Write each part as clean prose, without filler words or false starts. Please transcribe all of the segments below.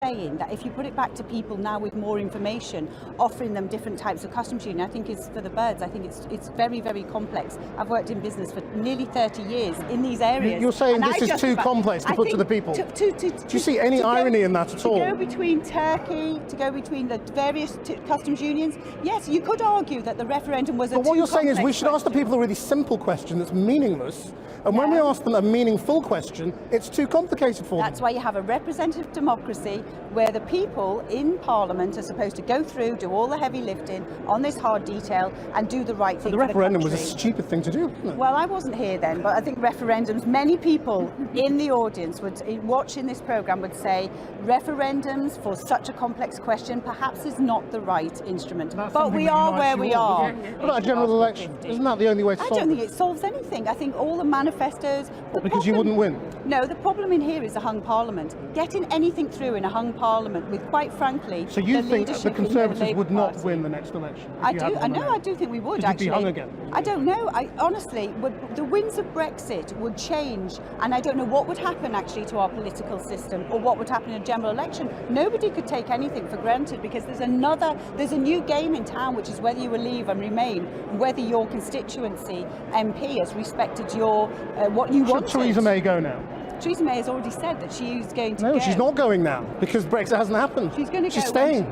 saying that if you put it back to people now with more information, offering them different types of customs union, I think is for the birds. I think it's very, very complex. I've worked in business for nearly 30 years in these areas. You're saying this is too complex to put to the people. Do you see any irony in that at all? To go between Turkey, to go between the various customs unions, yes, you could argue that the referendum was a too complex. But what you're saying is we should ask the people a really simple question that's meaningless, and when we ask them a meaningful question, it's too complicated for them. That's why you have a representative democracy where the people in Parliament are supposed to go through, do all the heavy lifting on this hard detail and do the right thing. But the referendum was a stupid thing to do, wasn't it? Well, I wasn't here then, but I think referendums, many people in the audience watching this programme would say referendums for such a complex question perhaps is not the right instrument. But we are where we are. What about a general election? Isn't that the only way to solve it? I don't think it solves anything. I think all the manifestos... Because you wouldn't win? No, the problem in here is a hung parliament. Getting anything through in a hung parliament with, quite frankly... So you think the Conservatives would not win the next election? I do think we would, actually. You'd be hung again? I don't know. Honestly, the winds of Brexit would change, and I don't know what would happen actually to our political system or what would happen in a general election. Nobody could take anything for granted because there's a new game in town, which is whether you will leave and remain, whether your constituency MP has respected your what you wanted. Should Theresa May go now? Theresa May has already said that she's going to go. No, she's not going now because Brexit hasn't happened. She's going to go. She's staying.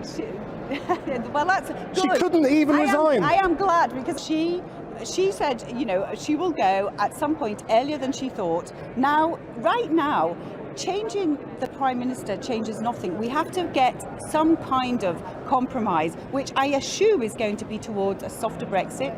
Well, that's good. She couldn't even resign. I am glad because she said, she will go at some point earlier than she thought. Now, right now, changing the Prime Minister changes nothing. We have to get some kind of compromise, which I assume is going to be towards a softer Brexit.